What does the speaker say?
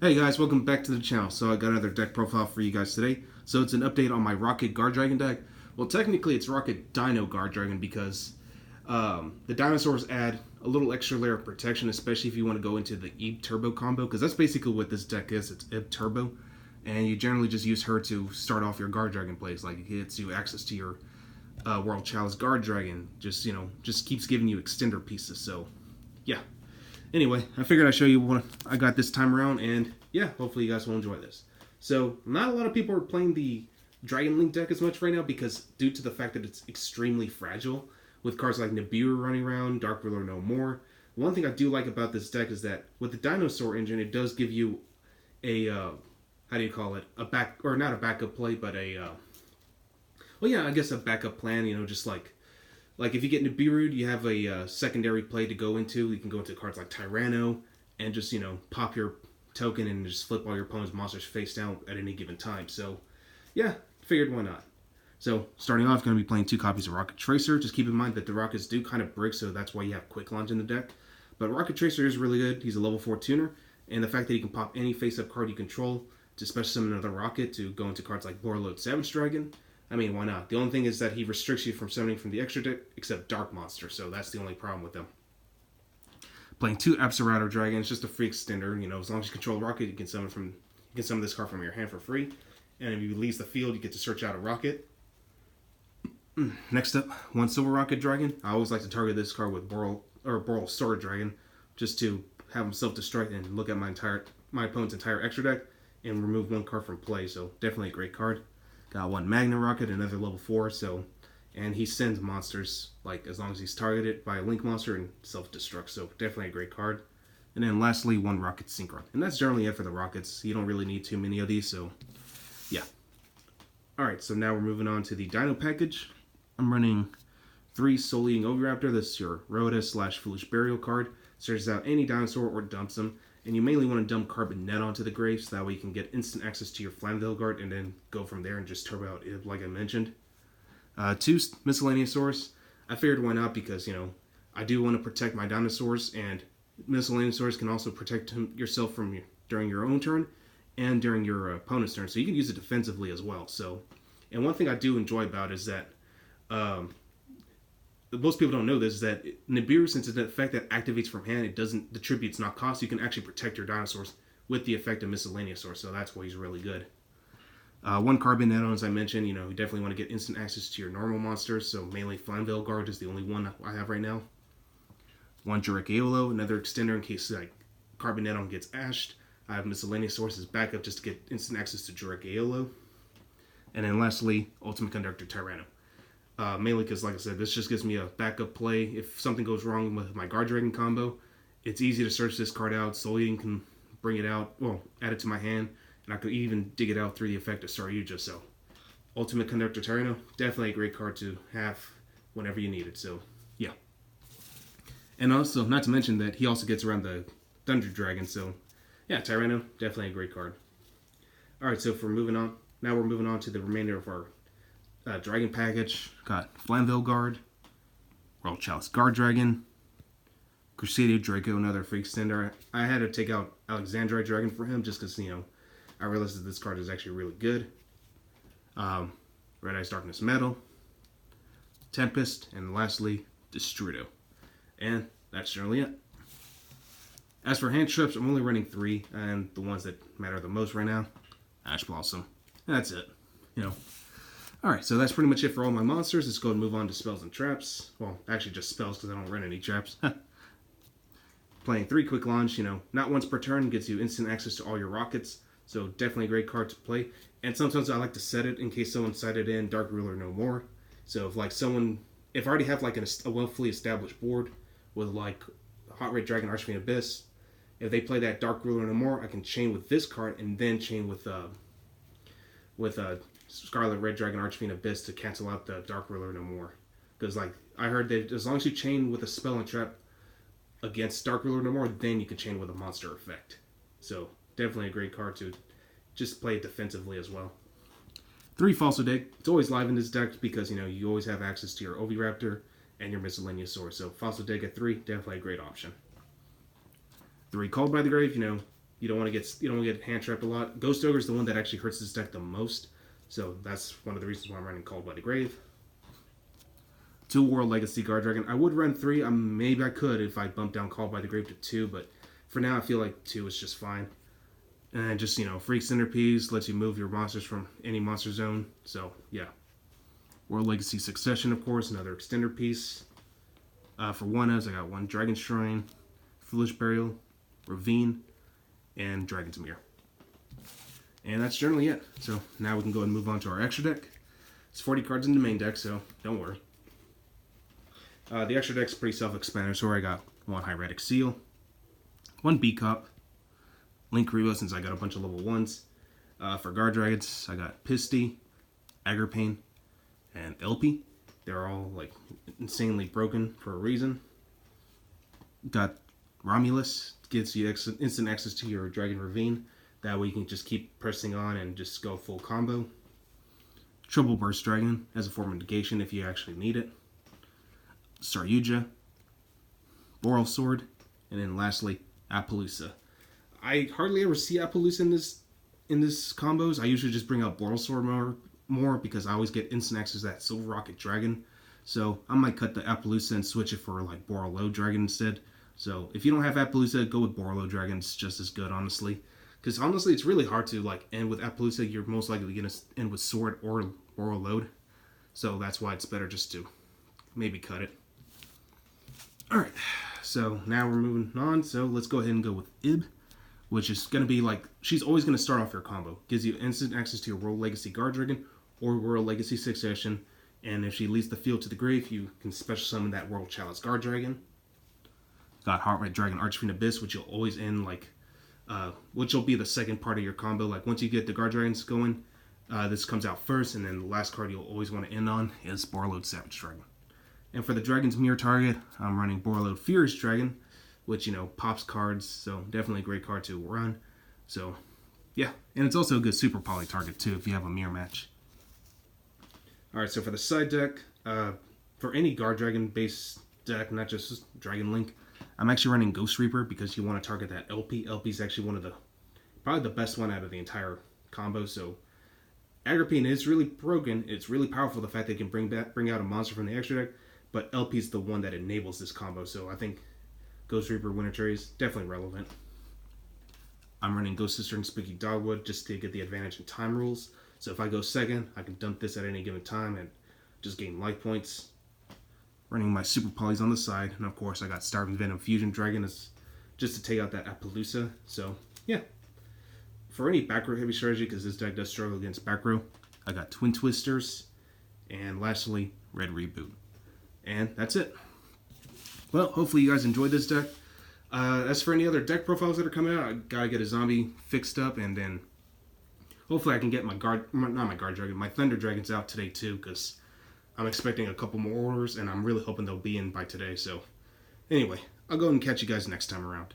Hey guys, welcome back to the channel. So I got another deck profile for you guys today. So it's an update on my Rokket Guardragon deck. Well, technically it's Rokket Dino Guardragon because the Dinosaurs add a little extra layer of protection, especially if you want to go into the Eve Turbo combo, because that's basically what this deck is. It's Eve Turbo, and you generally just use her to start off your Guardragon plays. Like, it gets you access to your World Chalice Guardragon. Just keeps giving you extender pieces. So, yeah. Anyway, I figured I'd show you what I got this time around, and yeah, hopefully you guys will enjoy this. So, not a lot of people are playing the Dragon Link deck as much right now because due to the fact that it's extremely fragile, with cards like Nibiru running around, Dark Ruler no more. One thing I do like about this deck is that with the Dinosaur engine, it does give you a, how do you call it, a back, or not a backup play, but well yeah, I guess a backup plan, just like if you get Nibiru, you have a secondary play to go into. You can go into cards like Tyranno and just pop your token and just flip all your opponent's monsters face down at any given time. So yeah, figured why not. So starting off, going to be playing 2 copies of Rokket Tracer. Just keep in mind that the Rockets do kind of brick, so that's why you have Quick Launch in the deck. But Rokket Tracer is really good. He's a level 4 tuner, and the fact that he can pop any face-up card you control to special summon another Rocket to go into cards like Loreload Savage Dragon. I mean, why not? The only thing is that he restricts you from summoning from the extra deck, except Dark Monster, so that's the only problem with him. Playing 2 Absarado Dragons, just a free extender. As long as you control Rocket, you can summon this card from your hand for free. And if you leave the field, you get to search out a Rocket. Next up, 1 Silver Rokket Dragon. I always like to target this card with Boral Sword Dragon, just to have him self-destruct and look at my opponent's entire extra deck and remove 1 card from play. So definitely a great card. Got 1 Magna Rocket, another level 4, and he sends monsters, like, as long as he's targeted by a Link monster and self-destruct, so definitely a great card. And then lastly, 1 Rokket Synchron. And that's generally it for the Rockets. You don't really need too many of these, so yeah. Alright, so now we're moving on to the Dino package. I'm running 3 Soul Eating Oviraptor. This is your Rhoda/Foolish Burial card. Searches out any dinosaur or dumps them. And you mainly want to dump Carbon Net onto the grave, so that way you can get instant access to your Flamvell Guard and then go from there and just turbo out Ib, like I mentioned. 2 Miscellaneousaurs. I figured why not, because, I do want to protect my Dinosaurs, and Miscellaneousaurs can also protect yourself from during your own turn and during your opponent's turn, so you can use it defensively as well. So, and one thing I do enjoy about it is that most people don't know this, is that Nibiru, since it's an effect that activates from hand, the tribute's not cost, you can actually protect your Dinosaurs with the effect of Miscellaneousaur, so that's why he's really good. 1 Carbon Net, as I mentioned, you definitely want to get instant access to your normal monsters, so mainly Flamvell Guard is the only one I have right now. 1 Jurakeolo, another extender in case like Carbon Net gets ashed. I have Miscellaneousaur as backup just to get instant access to Jurakeolo. And then lastly, Ultimate Conductor Tyranno. Mainly because, like I said, this just gives me a backup play. If something goes wrong with my Guardragon combo, it's easy to search this card out. Soul Eating can bring it out, well, add it to my hand, and I could even dig it out through the effect of Saryuja. So, Ultimate Conductor Tyranno, definitely a great card to have whenever you need it. So, yeah. And also, not to mention that he also gets around the Thunder Dragon. So, yeah, Tyranno, definitely a great card. Alright, so now we're moving on to the remainder of our Dragon package. Got Flamvell Guard, World Chalice Guardragon, Crusader Draco, another free extender. I had to take out Alexandrite Dragon for him just because, I realized that this card is actually really good. Red Eyes Darkness Metal, Tempest, and lastly, Destrudo. And that's generally it. As for hand trips, I'm only running 3, and the ones that matter the most right now, Ash Blossom. That's it. Alright, so that's pretty much it for all my monsters. Let's go and move on to spells and traps. Well, actually just spells because I don't run any traps. Playing 3 Quick Launch, not once per turn, gets you instant access to all your Rockets. So definitely a great card to play. And sometimes I like to set it in case someone sided in Dark Ruler no more. So if I already have like a well fully established board with like Hot Red Dragon Archfiend Abyss, if they play that Dark Ruler no more, I can chain with this card and then chain with Scarlet Red Dragon Archfiend Abyss to cancel out the Dark Ruler no more. Because like I heard that as long as you chain with a spell and trap against Dark Ruler no more, then you can chain with a monster effect. So definitely a great card to just play it defensively as well. 3 Fossil Deck. It's always live in this deck because you always have access to your Oviraptor and your Miscellaneousaur. So Fossil Deck at 3, definitely a great option. 3 Called by the Grave, You don't want to get hand trapped a lot. Ghost Ogre is the one that actually hurts this deck the most, so that's one of the reasons why I'm running Called by the Grave. 2 World Legacy Guardragon. I would run 3. Maybe I could if I bump down Called by the Grave to 2, but for now I feel like 2 is just fine. And just, Freak Centerpiece lets you move your monsters from any monster zone. So, yeah. World Legacy Succession, of course, another extender piece. For 1-ofs, I got 1 Dragon Shrine, Foolish Burial, Ravine, and Dragon's Mirror. And that's generally it. So, now we can go and move on to our extra deck. It's 40 cards in the main deck, so don't worry. The extra deck's pretty self-explanatory. I got 1 Hieratic Seal, 1 B-Cop, Link Revo since I got a bunch of level 1s. For Guardragons, I got Pisty, Agripane, and LP. They're all like insanely broken for a reason. Got Romulus, gives you instant access to your Dragon Ravine. That way you can just keep pressing on and just go full combo. Triple Burst Dragon as a form of negation if you actually need it. Saryuja, Boral Sword, and then lastly, Appaloosa. I hardly ever see Appaloosa in this combos. I usually just bring out Boral Sword more because I always get instant access to that Silver Rocket Dragon. So I might cut the Appaloosa and switch it for like Borreload Dragon instead. So if you don't have Appaloosa, go with Borreload Dragon. It's just as good, honestly. Because honestly, it's really hard to like end with Appaloosa. You're most likely going to end with Sword or Borreload. So that's why it's better just to maybe cut it. Alright, so now we're moving on. So let's go ahead and go with Ib, which is going to be like, she's always going to start off your combo. Gives you instant access to your World Legacy Guardragon or World Legacy Succession. And if she leads the field to the grave, you can special summon that World Chalice Guardragon. Got Heartright Dragon Archfiend Abyss, which you'll always end like, which will be the second part of your combo. Like once you get the Guardragons going, this comes out first, and then the last card you'll always want to end on is Borreload Savage Dragon. And for the Dragon's Mirror target, I'm running Borreload Furious Dragon, which, pops cards, so definitely a great card to run. So, yeah. And it's also a good Super Poly target, too, if you have a mirror match. Alright, so for the side deck, for any Guardragon-based deck, not just Dragon Link, I'm actually running Ghost Reaper because you want to target that LP. LP is actually probably the best one out of the entire combo, so Agripane is really broken. It's really powerful, the fact that it can bring out a monster from the extra deck, but LP is the one that enables this combo, so I think Ghost Reaper Winter Cherry is definitely relevant. I'm running Ghost Sister and Spooky Dogwood just to get the advantage in time rules. So if I go second, I can dump this at any given time and just gain life points. Running my Super Polys on the side, and of course I got Starving Venom Fusion Dragon just to take out that Appaloosa. So yeah. For any back row heavy strategy, because this deck does struggle against back row, I got Twin Twisters, and lastly, Red Reboot. And that's it. Well, hopefully you guys enjoyed this deck. As for any other deck profiles that are coming out, I gotta get a zombie fixed up, and then hopefully I can get my Thunder Dragons out today too, because I'm expecting a couple more orders, and I'm really hoping they'll be in by today. So anyway, I'll go and catch you guys next time around.